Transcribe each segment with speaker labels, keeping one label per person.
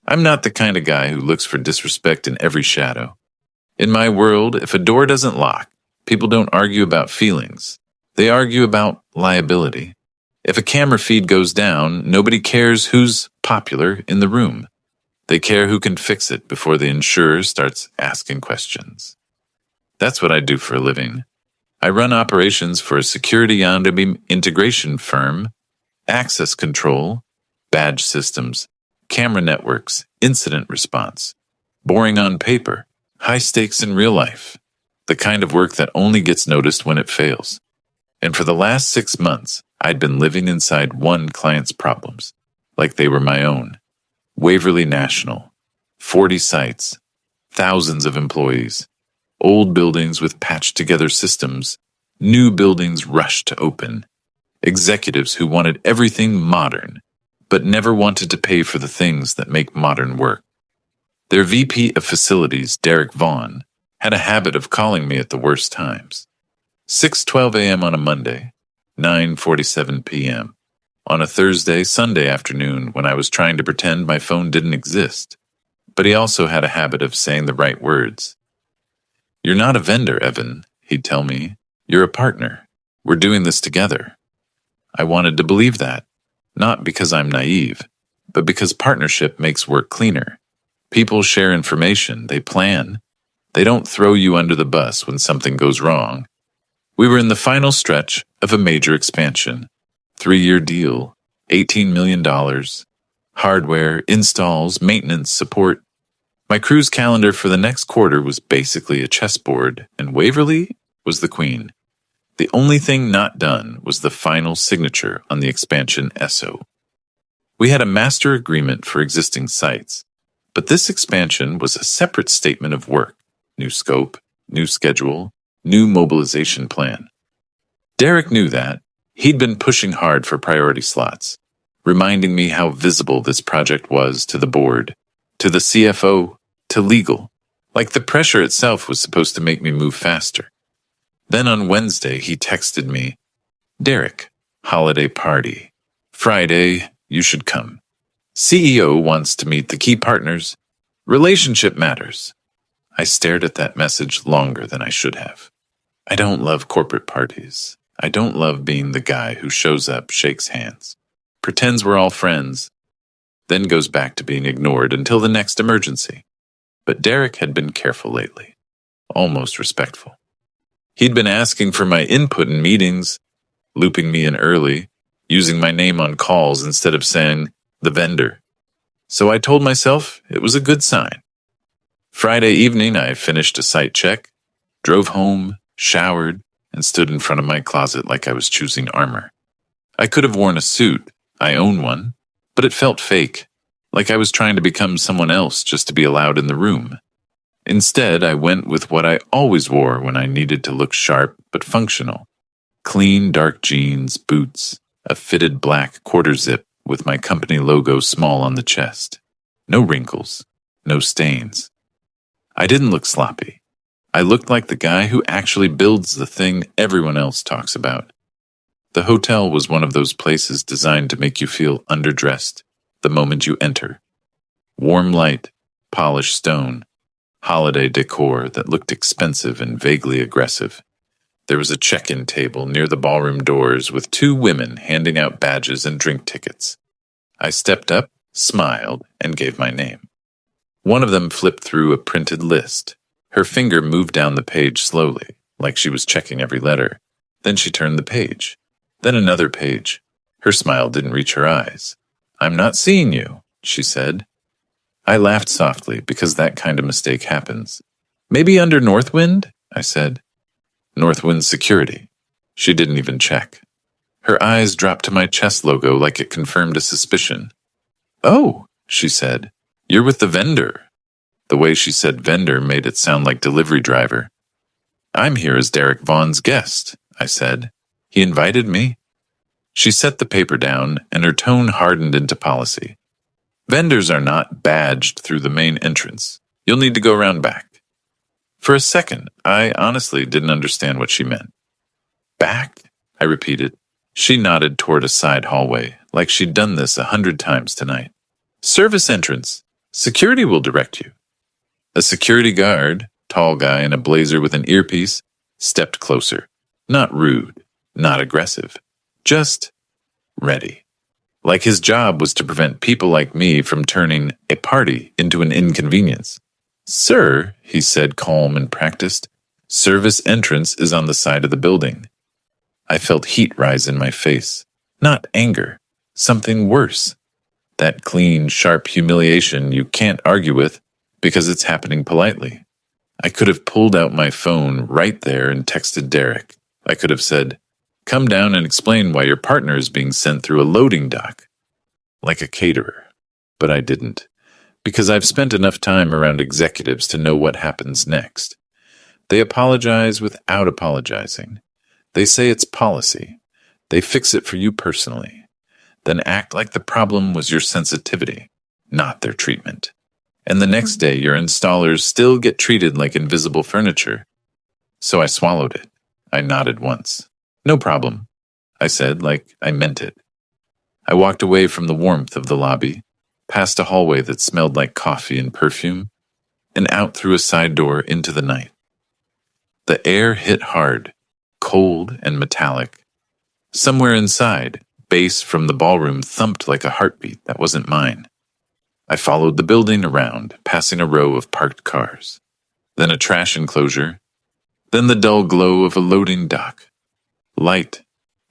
Speaker 1: I'm not the kind of guy who looks for disrespect in every shadow. In my world, if a door doesn't lock, people don't argue about feelings. They argue about liability. If a camera feed goes down, nobody cares who's popular in the room. They care who can fix it before the insurer starts asking questions. That's what I do for a living. I run operations for a security integration firm, access control, badge systems, camera networks, incident response. Boring on paper, high stakes in real life. The kind of work that only gets noticed when it fails. And for the last 6 months, I'd been living inside one client's problems, like they were my own. Waverly National, 40 sites, thousands of employees, old buildings with patched-together systems, new buildings rushed to open, executives who wanted everything modern, but never wanted to pay for the things that make modern work. Their VP of Facilities, Derek Vaughn, had a habit of calling me at the worst times. 6:12 a.m. on a Monday, 9:47 p.m. on a Thursday, Sunday afternoon when I was trying to pretend my phone didn't exist. But he also had a habit of saying the right words. "You're not a vendor, Evan," he'd tell me. "You're a partner. We're doing this together." I wanted to believe that, not because I'm naive, but because partnership makes work cleaner. People share information, they plan. They don't throw you under the bus when something goes wrong. We were in the final stretch of a major expansion. 3-year deal, $18 million, hardware, installs, maintenance, support. My crew's calendar for the next quarter was basically a chessboard, and Waverly was the queen. The only thing not done was the final signature on the expansion SO. We had a master agreement for existing sites, but this expansion was a separate statement of work, new scope, new schedule, new mobilization plan. Derek knew that. He'd been pushing hard for priority slots, reminding me how visible this project was to the board, to the CFO, to legal, like the pressure itself was supposed to make me move faster. Then on Wednesday, he texted me, "Derek, holiday party. Friday, you should come. CEO wants to meet the key partners. Relationship matters." I stared at that message longer than I should have. I don't love corporate parties. I don't love being the guy who shows up, shakes hands, pretends we're all friends, then goes back to being ignored until the next emergency. But Derek had been careful lately, almost respectful. He'd been asking for my input in meetings, looping me in early, using my name on calls instead of saying the vendor. So I told myself it was a good sign. Friday evening, I finished a site check, drove home, showered, and stood in front of my closet like I was choosing armor. I could have worn a suit, I own one, but it felt fake, like I was trying to become someone else just to be allowed in the room. Instead, I went with what I always wore when I needed to look sharp but functional. Clean dark jeans, boots, a fitted black quarter zip with my company logo small on the chest. No wrinkles, no stains. I didn't look sloppy. I looked like the guy who actually builds the thing everyone else talks about. The hotel was one of those places designed to make you feel underdressed the moment you enter. Warm light, polished stone, holiday decor that looked expensive and vaguely aggressive. There was a check-in table near the ballroom doors with 2 women handing out badges and drink tickets. I stepped up, smiled, and gave my name. One of them flipped through a printed list. Her finger moved down the page slowly, like she was checking every letter. Then she turned the page. Then another page. Her smile didn't reach her eyes. "I'm not seeing you," she said. I laughed softly because that kind of mistake happens. "Maybe under Northwind?" I said. "Northwind Security." She didn't even check. Her eyes dropped to my chest logo like it confirmed a suspicion. "Oh," she said, "you're with the vendor." The way she said vendor made it sound like delivery driver. "I'm here as Derek Vaughn's guest," I said. "He invited me." She set the paper down, and her tone hardened into policy. "Vendors are not badged through the main entrance. You'll need to go around back." For a second, I honestly didn't understand what she meant. "Back?" I repeated. She nodded toward a side hallway, like she'd done this 100 times tonight. "Service entrance. Security will direct you. A security guard, tall guy in a blazer with an earpiece, stepped closer. Not rude, not aggressive, just ready. Like his job was to prevent people like me from turning a party into an inconvenience. "Sir," he said, calm and practiced, "service entrance is on the side of the building." I felt heat rise in my face. Not anger, something worse. That clean, sharp humiliation you can't argue with because it's happening politely. I could have pulled out my phone right there and texted Derek. I could have said, "Come down and explain why your partner is being sent through a loading dock," like a caterer. But I didn't, because I've spent enough time around executives to know what happens next. They apologize without apologizing. They say it's policy. They fix it for you personally. Then act like the problem was your sensitivity, not their treatment. And the next day, your installers still get treated like invisible furniture. So I swallowed it. I nodded once. "No problem," I said, like I meant it. I walked away from the warmth of the lobby, past a hallway that smelled like coffee and perfume, and out through a side door into the night. The air hit hard, cold and metallic. Somewhere inside, bass from the ballroom thumped like a heartbeat that wasn't mine. I followed the building around, passing a row of parked cars, then a trash enclosure, then the dull glow of a loading dock. Light.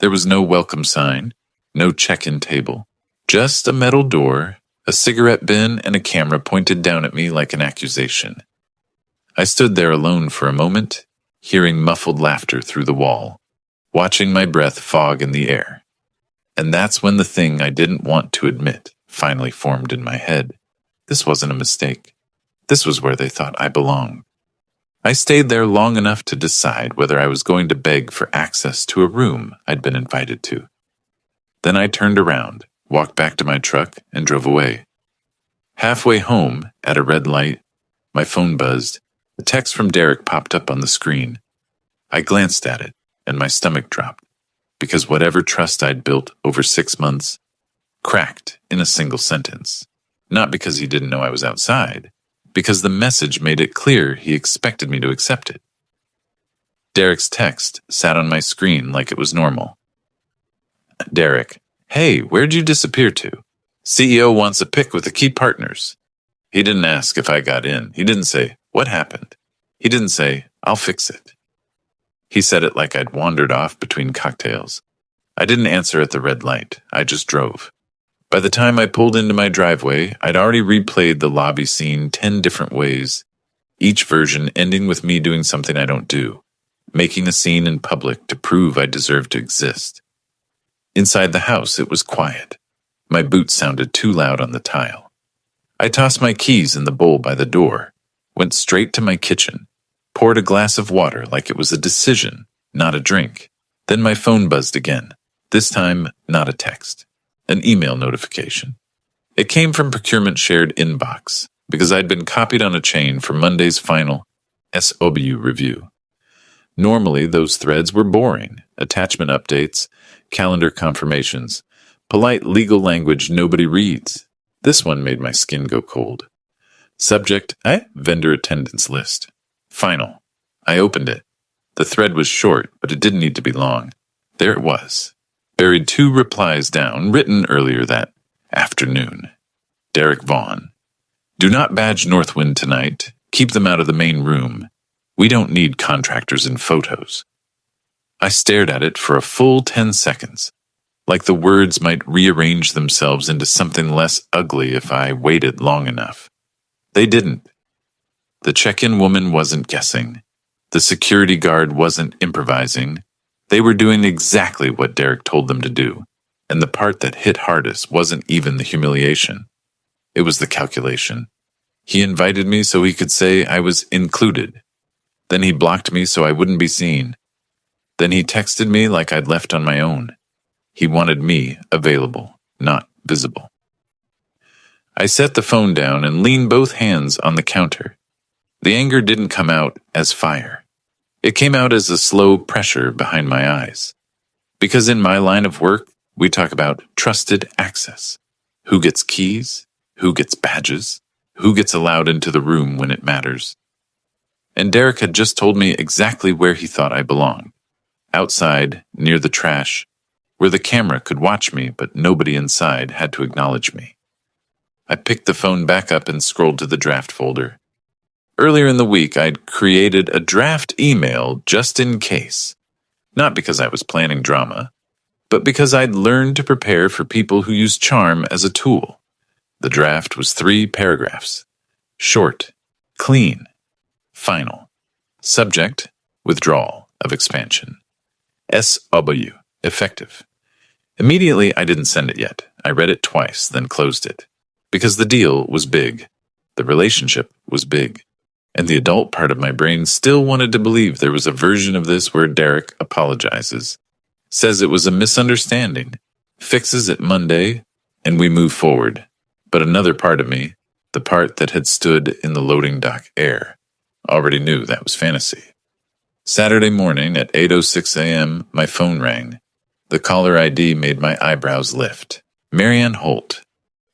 Speaker 1: There was no welcome sign, no check-in table, just a metal door, a cigarette bin, and a camera pointed down at me like an accusation. I stood there alone for a moment, hearing muffled laughter through the wall, watching my breath fog in the air. And that's when the thing I didn't want to admit finally formed in my head. This wasn't a mistake. This was where they thought I belonged. I stayed there long enough to decide whether I was going to beg for access to a room I'd been invited to. Then I turned around, walked back to my truck, and drove away. Halfway home, at a red light, my phone buzzed. A text from Derek popped up on the screen. I glanced at it, and my stomach dropped, because whatever trust I'd built over 6 months cracked in a single sentence. Not because he didn't know I was outside, because the message made it clear he expected me to accept it. Derek's text sat on my screen like it was normal. "Derek, hey, where'd you disappear to? CEO wants a pic with the key partners." He didn't ask if I got in. He didn't say, "What happened?" He didn't say, "I'll fix it." He said it like I'd wandered off between cocktails. I didn't answer at the red light. I just drove. By the time I pulled into my driveway, I'd already replayed the lobby scene 10 different ways, each version ending with me doing something I don't do, making a scene in public to prove I deserve to exist. Inside the house, it was quiet. My boots sounded too loud on the tile. I tossed my keys in the bowl by the door, went straight to my kitchen, poured a glass of water like it was a decision, not a drink. Then my phone buzzed again, this time not a text. An email notification. It came from procurement shared inbox, because I'd been copied on a chain for Monday's final SOW review. Normally, those threads were boring, attachment updates, calendar confirmations, polite legal language nobody reads. This one made my skin go cold. Subject, vendor attendance list. Final. I opened it. The thread was short, but it didn't need to be long. There it was. Buried 2 replies down, written earlier that afternoon. Derek Vaughn. "Do not badge Northwind tonight. Keep them out of the main room. We don't need contractors in photos." I stared at it for a full 10 seconds, like the words might rearrange themselves into something less ugly if I waited long enough. They didn't. The check-in woman wasn't guessing. The security guard wasn't improvising. They were doing exactly what Derek told them to do, and the part that hit hardest wasn't even the humiliation. It was the calculation. He invited me so he could say I was included. Then he blocked me so I wouldn't be seen. Then he texted me like I'd left on my own. He wanted me available, not visible. I set the phone down and leaned both hands on the counter. The anger didn't come out as fire. It came out as a slow pressure behind my eyes. Because in my line of work, we talk about trusted access. Who gets keys? Who gets badges? Who gets allowed into the room when it matters? And Derek had just told me exactly where he thought I belonged. Outside, near the trash, where the camera could watch me but nobody inside had to acknowledge me. I picked the phone back up and scrolled to the draft folder. Earlier in the week, I'd created a draft email just in case. Not because I was planning drama, but because I'd learned to prepare for people who use charm as a tool. The draft was 3 paragraphs. Short, clean, final. Subject, withdrawal of expansion. SW, effective. Immediately, I didn't send it yet. I read it twice, then closed it. Because the deal was big. The relationship was big. And the adult part of my brain still wanted to believe there was a version of this where Derek apologizes, says it was a misunderstanding, fixes it Monday, and we move forward. But another part of me, the part that had stood in the loading dock air, already knew that was fantasy. Saturday morning at 8:06 a.m., my phone rang. The caller ID made my eyebrows lift. Marianne Holt.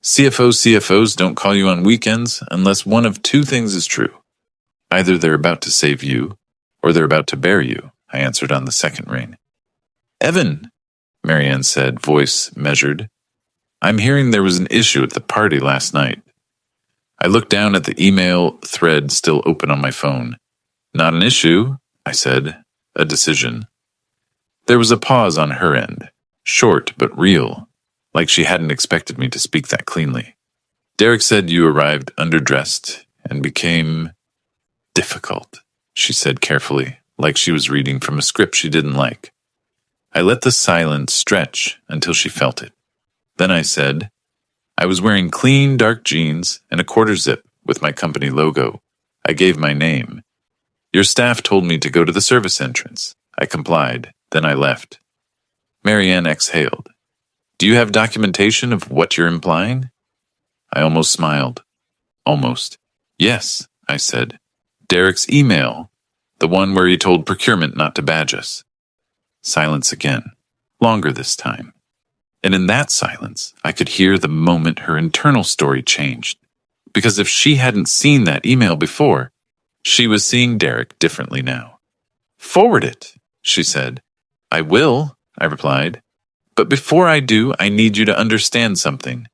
Speaker 1: CFOs don't call you on weekends unless one of 2 things is true. Either they're about to save you, or they're about to bury you, I answered on the second ring. Evan, Marianne said, voice measured. I'm hearing there was an issue at the party last night. I looked down at the email thread still open on my phone. Not an issue, I said. A decision. There was a pause on her end, short but real, like she hadn't expected me to speak that cleanly. Derek said you arrived underdressed and became difficult, she said carefully, like she was reading from a script she didn't like. I let the silence stretch until she felt it. Then I said, I was wearing clean, dark jeans and a quarter zip with my company logo. I gave my name. Your staff told me to go to the service entrance. I complied. Then I left. Marianne exhaled. Do you have documentation of what you're implying? I almost smiled. Almost. Yes, I said. Derek's email, the one where he told procurement not to badge us. Silence again, longer this time. And in that silence, I could hear the moment her internal story changed. Because if she hadn't seen that email before, she was seeing Derek differently now. Forward it, she said. I will, I replied. But before I do, I need you to understand something.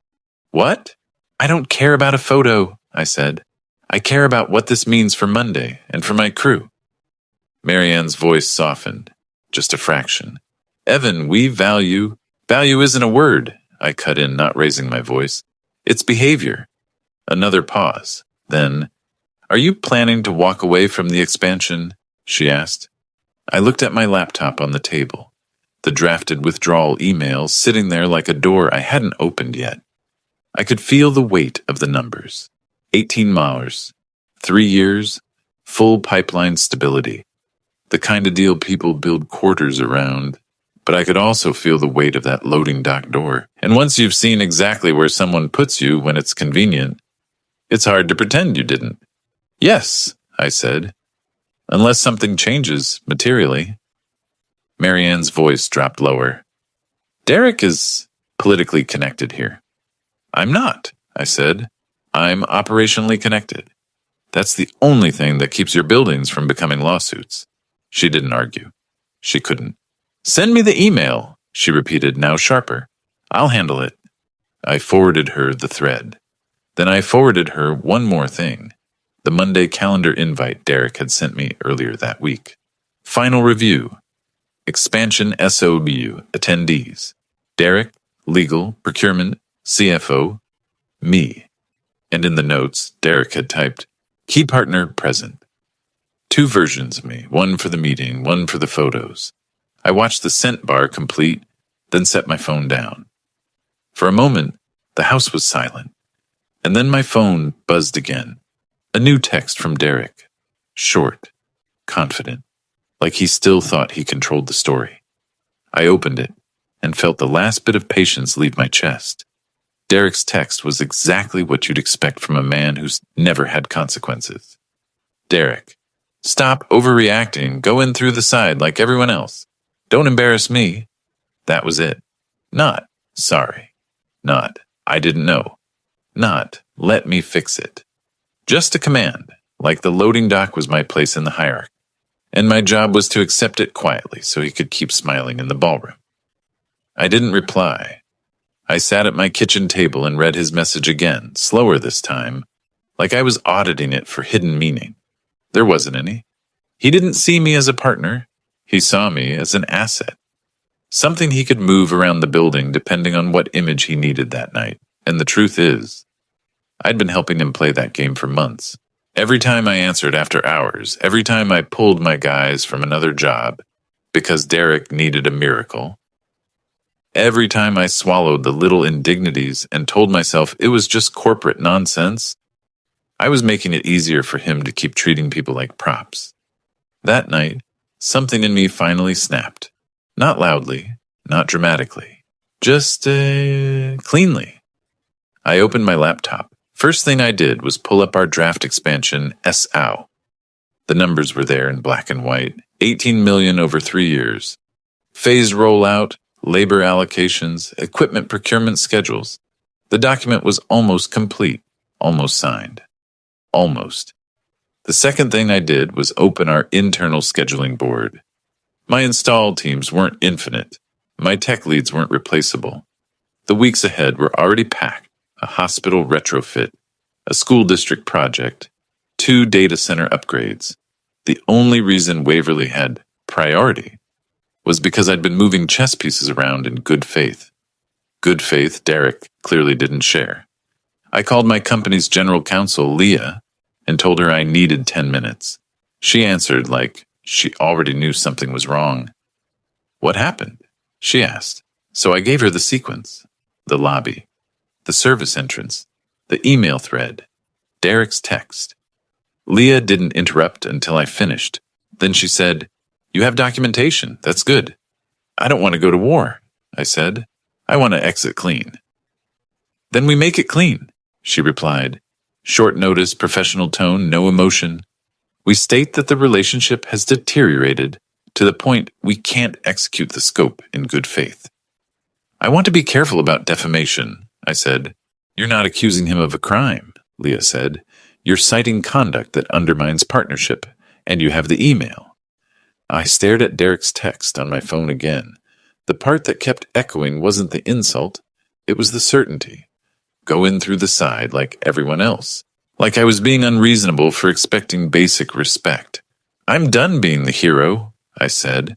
Speaker 1: What? I don't care about a photo, I said. I care about what this means for Monday and for my crew. Marianne's voice softened, just a fraction. Evan, we value isn't a word, I cut in, not raising my voice. It's behavior. Another pause. Then, are you planning to walk away from the expansion? She asked. I looked at my laptop on the table, the drafted withdrawal email sitting there like a door I hadn't opened yet. I could feel the weight of the numbers. 18 miles, 3 years, full pipeline stability. The kind of deal people build quarters around. But I could also feel the weight of that loading dock door. And once you've seen exactly where someone puts you when it's convenient, it's hard to pretend you didn't. Yes, I said. Unless something changes materially. Marianne's voice dropped lower. Derek is politically connected here. I'm not, I said. I'm operationally connected. That's the only thing that keeps your buildings from becoming lawsuits. She didn't argue. She couldn't. Send me the email, she repeated, now sharper. I'll handle it. I forwarded her the thread. Then I forwarded her one more thing. The Monday calendar invite Derek had sent me earlier that week. Final review. Expansion SOBU attendees. Derek, legal, procurement, CFO, me. And in the notes, Derek had typed, key partner present. 2 versions of me, one for the meeting, one for the photos. I watched the sent bar complete, then set my phone down. For a moment, the house was silent, and then my phone buzzed again. A new text from Derek. Short, confident, like he still thought he controlled the story. I opened it and felt the last bit of patience leave my chest. Derek's text was exactly what you'd expect from a man who's never had consequences. Derek, stop overreacting, go in through the side like everyone else. Don't embarrass me. That was it. Not, sorry. Not, I didn't know. Not, let me fix it. Just a command, like the loading dock was my place in the hierarchy, and my job was to accept it quietly so he could keep smiling in the ballroom. I didn't reply. I sat at my kitchen table and read his message again, slower this time, like I was auditing it for hidden meaning. There wasn't any. He didn't see me as a partner. He saw me as an asset. Something he could move around the building depending on what image he needed that night. And the truth is, I'd been helping him play that game for months. Every time I answered after hours, every time I pulled my guys from another job because Derek needed a miracle, every time I swallowed the little indignities and told myself it was just corporate nonsense, I was making it easier for him to keep treating people like props. That night, something in me finally snapped. Not loudly, not dramatically, just cleanly. I opened my laptop. First thing I did was pull up our draft expansion, SOW. The numbers were there in black and white, 18 million over 3 years. Phased rollout, labor allocations, equipment procurement schedules. The document was almost complete, almost signed. Almost. The second thing I did was open our internal scheduling board. My install teams weren't infinite. My tech leads weren't replaceable. The weeks ahead were already packed. A hospital retrofit, a school district project, 2 data center upgrades. The only reason Waverly had priority was because I'd been moving chess pieces around in good faith. Good faith Derek clearly didn't share. I called my company's general counsel, Leah, and told her I needed 10 minutes. She answered like she already knew something was wrong. What happened? She asked. So I gave her the sequence, the lobby, the service entrance, the email thread, Derek's text. Leah didn't interrupt until I finished. Then she said, "You have documentation. That's good." "I don't want to go to war," I said. "I want to exit clean." "Then we make it clean," she replied. Short notice, professional tone, no emotion. "We state that the relationship has deteriorated to the point we can't execute the scope in good faith." "I want to be careful about defamation," I said. "You're not accusing him of a crime," Leah said. "You're citing conduct that undermines partnership, and you have the email." I stared at Derek's text on my phone again. The part that kept echoing wasn't the insult, it was the certainty. Go in through the side like everyone else. Like I was being unreasonable for expecting basic respect. "I'm done being the hero," I said,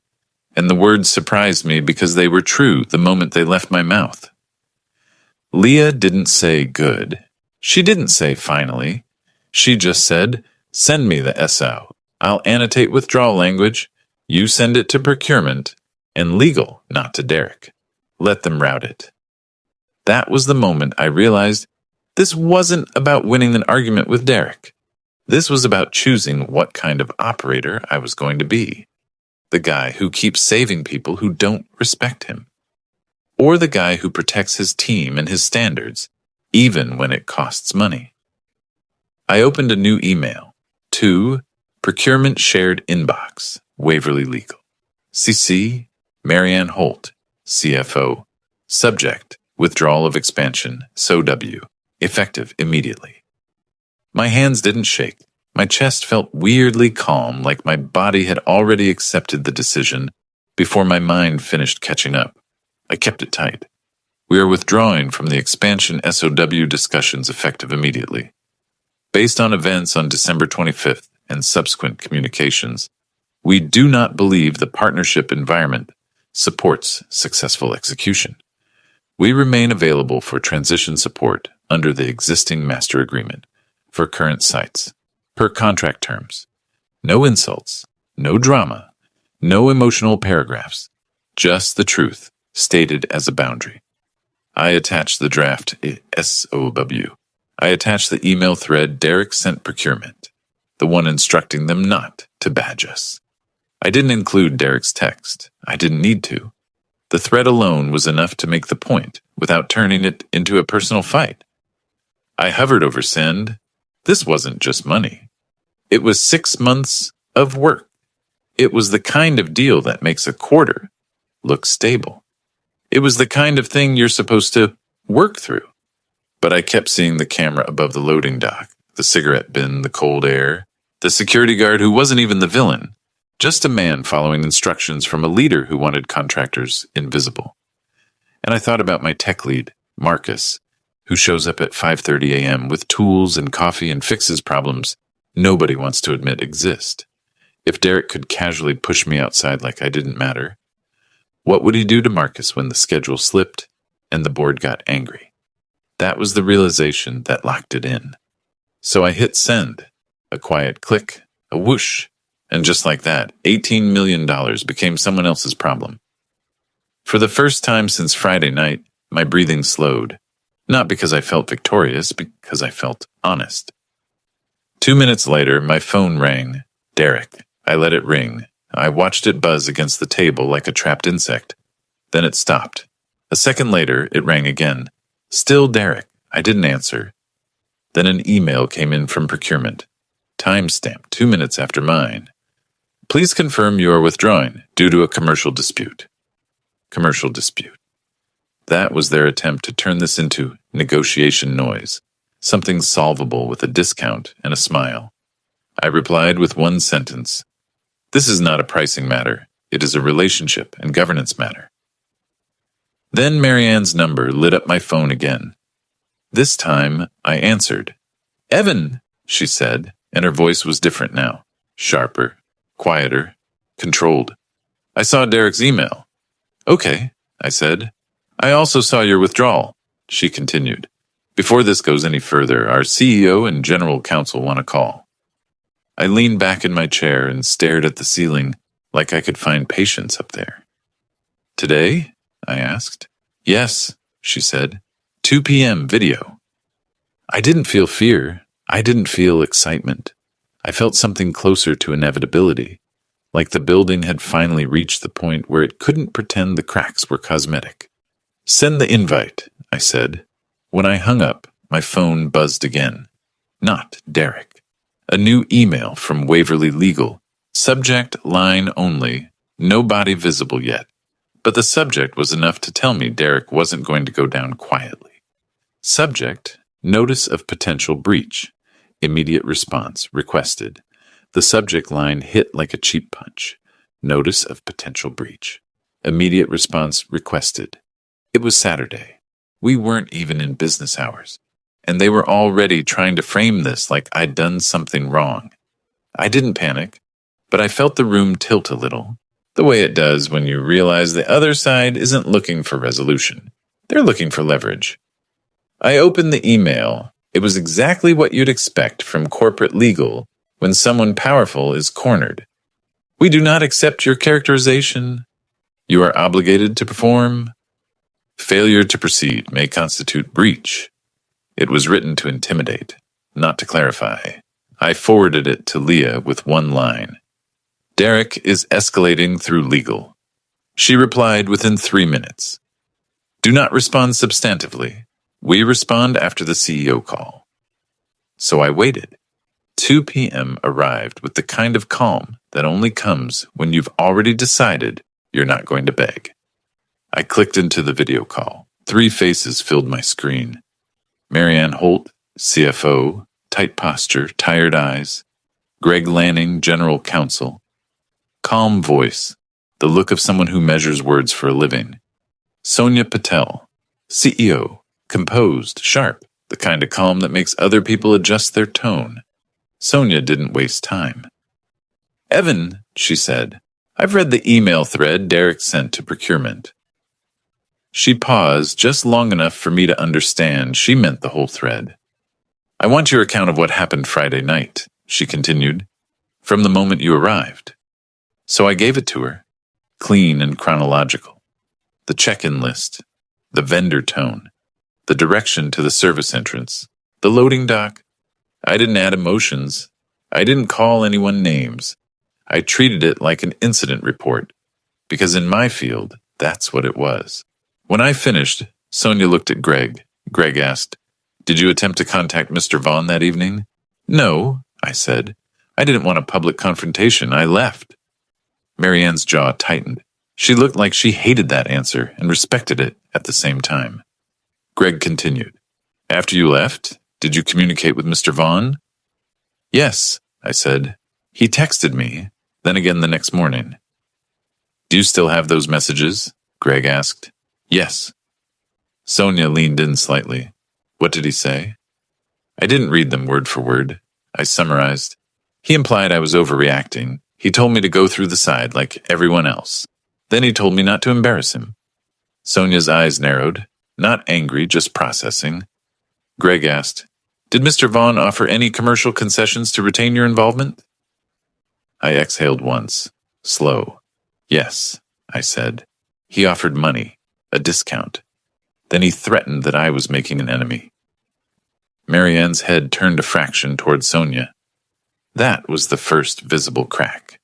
Speaker 1: and the words surprised me because they were true the moment they left my mouth. Leah didn't say good. She didn't say finally. She just said, "Send me the SO. I'll annotate withdrawal language. You send it to procurement and legal, not to Derek. Let them route it." That was the moment I realized this wasn't about winning an argument with Derek. This was about choosing what kind of operator I was going to be. The guy who keeps saving people who don't respect him. Or the guy who protects his team and his standards, even when it costs money. I opened a new email. To Procurement Shared Inbox, Waverly Legal. CC, Marianne Holt, CFO. Subject, Withdrawal of Expansion, SOW. Effective immediately. My hands didn't shake. My chest felt weirdly calm, like my body had already accepted the decision before my mind finished catching up. I kept it tight. We are withdrawing from the expansion SOW discussions effective immediately. Based on events on December 25th and subsequent communications, we do not believe the partnership environment supports successful execution. We remain available for transition support under the existing master agreement for current sites, per contract terms. No insults, no drama, no emotional paragraphs, just the truth stated as a boundary. I attached the draft SOW. I attached the email thread Derek sent procurement, the one instructing them not to badge us. I didn't include Derek's text. I didn't need to. The thread alone was enough to make the point without turning it into a personal fight. I hovered over send. This wasn't just money. It was 6 months of work. It was the kind of deal that makes a quarter look stable. It was the kind of thing you're supposed to work through. But I kept seeing the camera above the loading dock, the cigarette bin, the cold air, the security guard who wasn't even the villain, just a man following instructions from a leader who wanted contractors invisible. And I thought about my tech lead, Marcus, who shows up at 5:30 a.m. with tools and coffee and fixes problems nobody wants to admit exist. If Derek could casually push me outside like I didn't matter, what would he do to Marcus when the schedule slipped and the board got angry? That was the realization that locked it in. So I hit send, a quiet click, a whoosh, and just like that, $18 million became someone else's problem. For the first time since Friday night, my breathing slowed. Not because I felt victorious, because I felt honest. 2 minutes later, my phone rang. Derek. I let it ring. I watched it buzz against the table like a trapped insect. Then it stopped. A second later, it rang again. Still Derek. I didn't answer. Then an email came in from procurement. Timestamp 2 minutes after mine. Please confirm you are withdrawing due to a commercial dispute. Commercial dispute. That was their attempt to turn this into negotiation noise, something solvable with a discount and a smile. I replied with one sentence. This is not a pricing matter. It is a relationship and governance matter. Then Marianne's number lit up my phone again. This time, I answered. Evan, she said, and her voice was different now. Sharper, quieter, controlled. I saw Derek's email. Okay, I said. I also saw your withdrawal, she continued. Before this goes any further, our CEO and general counsel want a call. I leaned back in my chair and stared at the ceiling like I could find patience up there. Today? I asked. Yes, she said. 2 p.m. video. I didn't feel fear. I didn't feel excitement. I felt something closer to inevitability, like the building had finally reached the point where it couldn't pretend the cracks were cosmetic. Send the invite, I said. When I hung up, my phone buzzed again. Not Derek. A new email from Waverly Legal. Subject line only. No body visible yet. But the subject was enough to tell me Derek wasn't going to go down quietly. Subject, notice of potential breach. Immediate response requested. The subject line hit like a cheap punch. Notice of potential breach. Immediate response requested. It was Saturday. We weren't even in business hours. And they were already trying to frame this like I'd done something wrong. I didn't panic, but I felt the room tilt a little, the way it does when you realize the other side isn't looking for resolution. They're looking for leverage. I opened the email. It was exactly what you'd expect from corporate legal when someone powerful is cornered. We do not accept your characterization. You are obligated to perform. Failure to proceed may constitute breach. It was written to intimidate, not to clarify. I forwarded it to Leah with one line. Derek is escalating through legal. She replied within 3 minutes. Do not respond substantively. We respond after the CEO call. So I waited. 2 p.m. arrived with the kind of calm that only comes when you've already decided you're not going to beg. I clicked into the video call. 3 faces filled my screen. Marianne Holt, CFO, tight posture, tired eyes. Greg Lanning, General Counsel. Calm voice, the look of someone who measures words for a living. Sonia Patel, CEO, composed, sharp, the kind of calm that makes other people adjust their tone. Sonia didn't waste time. Evan, she said, I've read the email thread Derek sent to procurement. She paused just long enough for me to understand she meant the whole thread. I want your account of what happened Friday night, she continued, from the moment you arrived. So I gave it to her, clean and chronological. The check-in list, the vendor tone, the direction to the service entrance, the loading dock. I didn't add emotions. I didn't call anyone names. I treated it like an incident report, because in my field, that's what it was. When I finished, Sonia looked at Greg. Greg asked, Did you attempt to contact Mr. Vaughn that evening? No, I said. I didn't want a public confrontation. I left. Marianne's jaw tightened. She looked like she hated that answer and respected it at the same time. Greg continued. After you left, did you communicate with Mr. Vaughn? Yes, I said. He texted me, then again the next morning. Do you still have those messages? Greg asked. Yes. Sonia leaned in slightly. What did he say? I didn't read them word for word. I summarized. He implied I was overreacting. He told me to go through the side like everyone else. Then he told me not to embarrass him. Sonia's eyes narrowed. Not angry, just processing. Greg asked, Did Mr. Vaughn offer any commercial concessions to retain your involvement? I exhaled once. Slow. Yes, I said. He offered money, a discount. Then he threatened that I was making an enemy. Marianne's head turned a fraction toward Sonia. That was the first visible crack.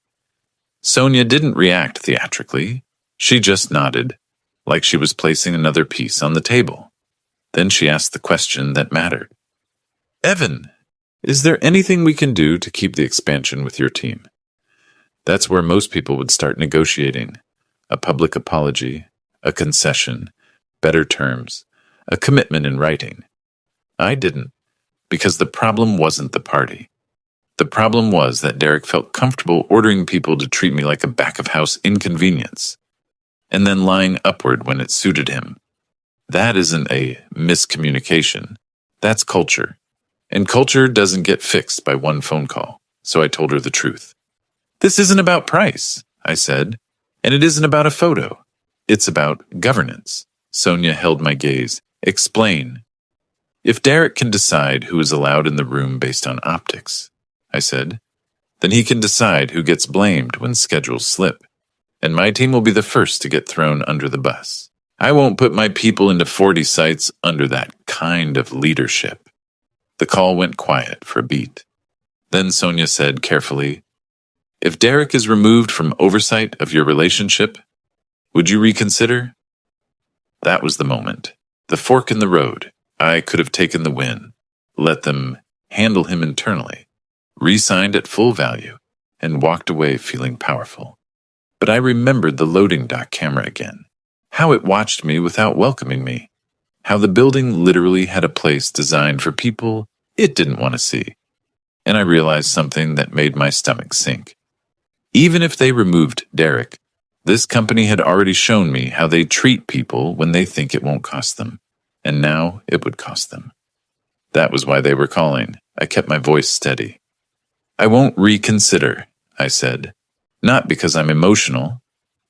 Speaker 1: Sonia didn't react theatrically. She just nodded, like she was placing another piece on the table. Then she asked the question that mattered. Evan, is there anything we can do to keep the expansion with your team? That's where most people would start negotiating. A public apology, a concession, better terms, a commitment in writing. I didn't, because the problem wasn't the party. The problem was that Derek felt comfortable ordering people to treat me like a back-of-house inconvenience, and then lying upward when it suited him. That isn't a miscommunication. That's culture. And culture doesn't get fixed by one phone call, so I told her the truth. This isn't about price, I said, and it isn't about a photo. It's about governance. Sonia held my gaze. Explain. If Derek can decide who is allowed in the room based on optics, I said, then he can decide who gets blamed when schedules slip, and my team will be the first to get thrown under the bus. I won't put my people into 40 sites under that kind of leadership. The call went quiet for a beat. Then Sonia said carefully, If Derek is removed from oversight of your relationship, would you reconsider? That was the moment. The fork in the road. I could have taken the win, let them handle him internally, re-signed at full value, and walked away feeling powerful. But I remembered the loading dock camera again, how it watched me without welcoming me, how the building literally had a place designed for people it didn't want to see. And I realized something that made my stomach sink. Even if they removed Derek, this company had already shown me how they treat people when they think it won't cost them. And now it would cost them. That was why they were calling. I kept my voice steady. I won't reconsider, I said. Not because I'm emotional,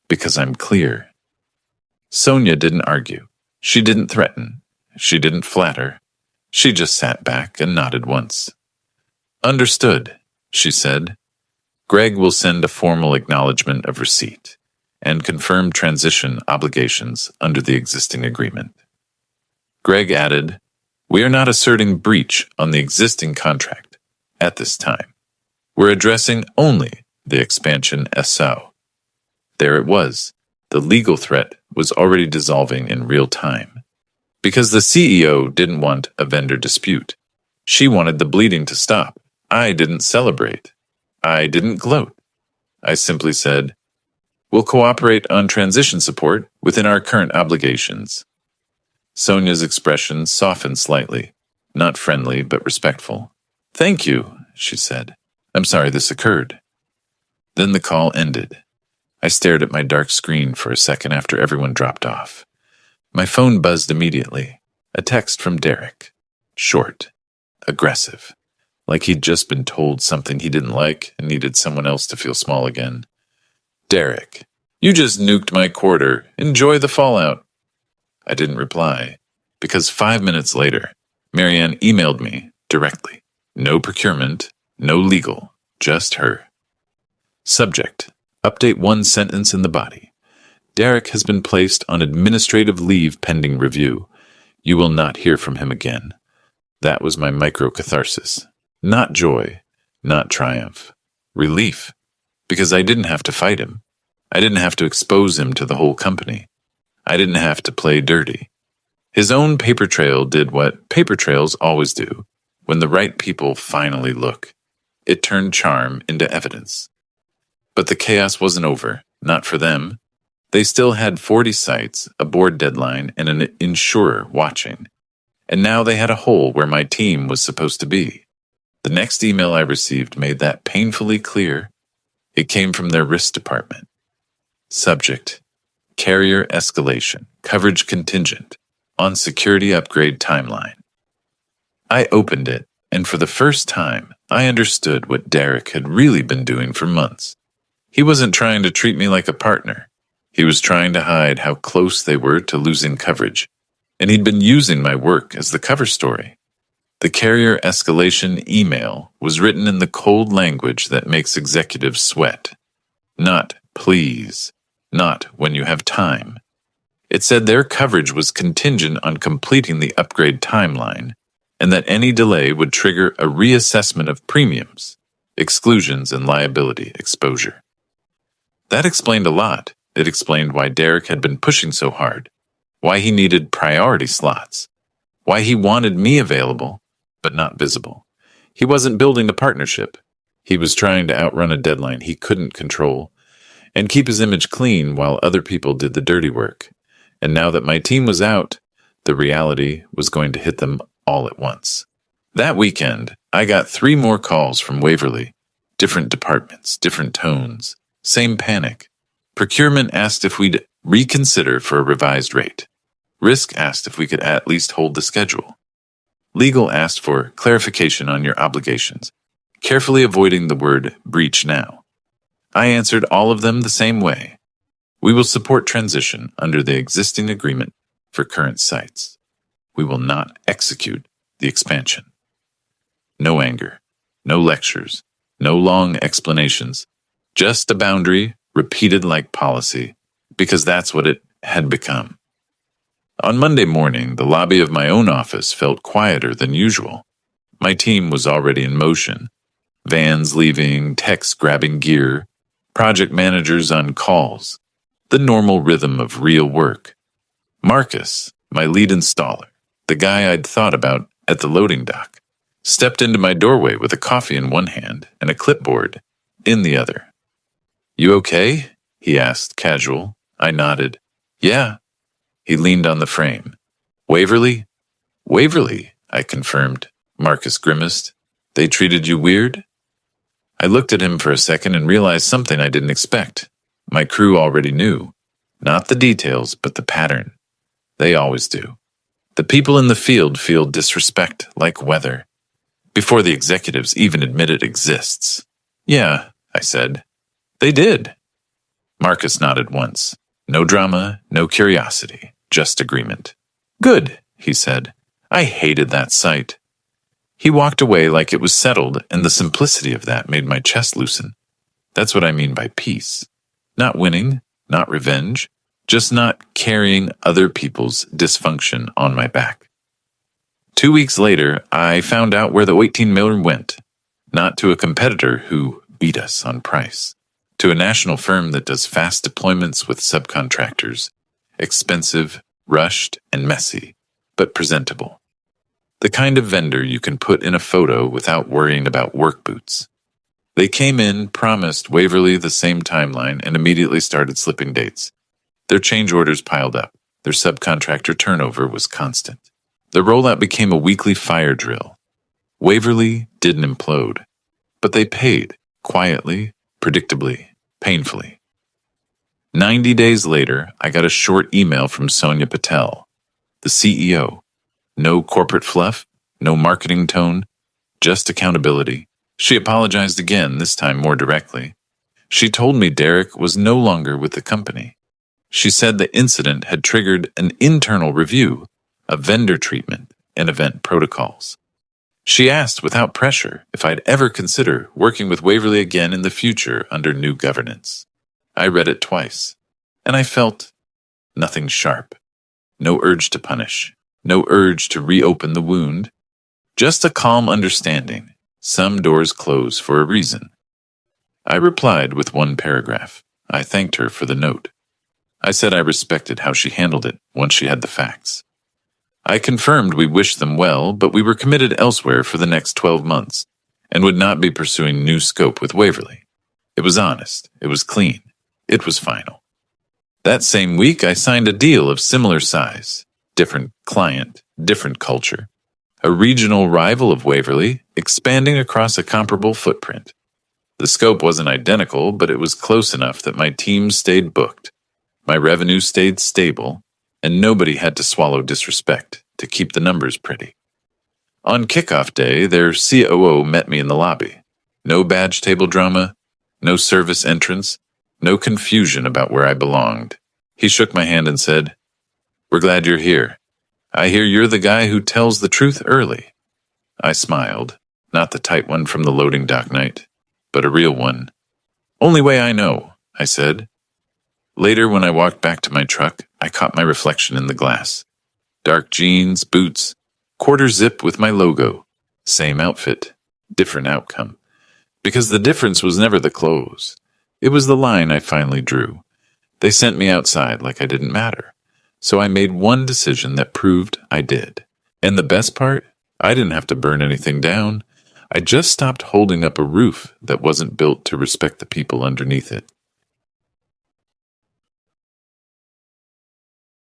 Speaker 1: because I'm clear. Sonia didn't argue. She didn't threaten. She didn't flatter. She just sat back and nodded once. Understood, she said. Greg will send a formal acknowledgement of receipt and confirm transition obligations under the existing agreement. Greg added, We are not asserting breach on the existing contract at this time. We're addressing only the expansion SO. There it was. The legal threat was already dissolving in real time. Because the CEO didn't want a vendor dispute. She wanted the bleeding to stop. I didn't celebrate. I didn't gloat. I simply said, We'll cooperate on transition support within our current obligations. Sonia's expression softened slightly, not friendly but respectful. Thank you, she said. I'm sorry this occurred. Then the call ended. I stared at my dark screen for a second after everyone dropped off. My phone buzzed immediately. A text from Derek. Short. Aggressive. Like he'd just been told something he didn't like and needed someone else to feel small again. Derek, you just nuked my quarter. Enjoy the fallout. I didn't reply, because 5 minutes later, Marianne emailed me directly. No procurement, no legal, just her. Subject, update one sentence in the body. Derek has been placed on administrative leave pending review. You will not hear from him again. That was my micro-catharsis. Not joy, not triumph. Relief, because I didn't have to fight him. I didn't have to expose him to the whole company. I didn't have to play dirty. His own paper trail did what paper trails always do. When the right people finally look, it turned charm into evidence. But the chaos wasn't over, not for them. They still had 40 sites, a board deadline, and an insurer watching. And now they had a hole where my team was supposed to be. The next email I received made that painfully clear. It came from their risk department. Subject: carrier escalation, coverage contingent, on security upgrade timeline. I opened it, and for the first time, I understood what Derek had really been doing for months. He wasn't trying to treat me like a partner. He was trying to hide how close they were to losing coverage, and he'd been using my work as the cover story. The carrier escalation email was written in the cold language that makes executives sweat. Not please, not when you have time. It said their coverage was contingent on completing the upgrade timeline, and that any delay would trigger a reassessment of premiums, exclusions, and liability exposure. That explained a lot. It explained why Derek had been pushing so hard, why he needed priority slots, why he wanted me available, but not visible. He wasn't building a partnership. He was trying to outrun a deadline he couldn't control and keep his image clean while other people did the dirty work. And now that my team was out, the reality was going to hit them all at once. That weekend, I got 3 more calls from Waverly. Different departments, different tones, same panic. Procurement asked if we'd reconsider for a revised rate. Risk asked if we could at least hold the schedule. Legal asked for clarification on your obligations, carefully avoiding the word breach now. I answered all of them the same way. We will support transition under the existing agreement for current sites. We will not execute the expansion. No anger, no lectures, no long explanations, just a boundary repeated like policy, because that's what it had become. On Monday morning, the lobby of my own office felt quieter than usual. My team was already in motion. Vans leaving, techs grabbing gear, project managers on calls. The normal rhythm of real work. Marcus, my lead installer, the guy I'd thought about at the loading dock, stepped into my doorway with a coffee in one hand and a clipboard in the other. "You okay?" he asked, casual. I nodded. "Yeah." He leaned on the frame. "Waverly?" "Waverly," I confirmed. Marcus grimaced. "They treated you weird?" I looked at him for a second and realized something I didn't expect. My crew already knew. Not the details, but the pattern. They always do. The people in the field feel disrespect like weather, before the executives even admit it exists. "Yeah," I said. "They did." Marcus nodded once. No drama, no curiosity, just agreement. "Good," he said. I hated that sight. He walked away like it was settled, and the simplicity of that made my chest loosen. That's what I mean by peace. Not winning, not revenge, just not carrying other people's dysfunction on my back. 2 weeks later, I found out where the 18 million went. Not to a competitor who beat us on price. To a national firm that does fast deployments with subcontractors. Expensive, rushed, and messy, but presentable. The kind of vendor you can put in a photo without worrying about work boots. They came in, promised Waverly the same timeline, and immediately started slipping dates. Their change orders piled up. Their subcontractor turnover was constant. The rollout became a weekly fire drill. Waverly didn't implode, but they paid, quietly, predictably, painfully. 90 days later, I got a short email from Sonia Patel, the CEO. No corporate fluff, no marketing tone, just accountability. She apologized again, this time more directly. She told me Derek was no longer with the company. She said the incident had triggered an internal review of vendor treatment and event protocols. She asked without pressure if I'd ever consider working with Waverly again in the future under new governance. I read it twice, and I felt nothing sharp. No urge to punish, no urge to reopen the wound, just a calm understanding. Some doors close for a reason. I replied with one paragraph. I thanked her for the note. I said I respected how she handled it once she had the facts. I confirmed we wished them well, but we were committed elsewhere for the next 12 months and would not be pursuing new scope with Waverly. It was honest. It was clean. It was final. That same week, I signed a deal of similar size, different client, different culture. a regional rival of Waverly, expanding across a comparable footprint. The scope wasn't identical, but it was close enough that my team stayed booked, my revenue stayed stable, and nobody had to swallow disrespect to keep the numbers pretty. On kickoff day, their COO met me in the lobby. No badge table drama, no service entrance, no confusion about where I belonged. He shook my hand and said, "We're glad you're here. I hear you're the guy who tells the truth early." I smiled, not the tight one from the loading dock night, but a real one. "Only way I know," I said. Later, when I walked back to my truck, I caught my reflection in the glass. Dark jeans, boots, quarter zip with my logo. Same outfit, different outcome. Because the difference was never the clothes. It was the line I finally drew. They sent me outside like I didn't matter. So I made one decision that proved I did. And the best part? I didn't have to burn anything down. I just stopped holding up a roof that wasn't built to respect the people underneath it.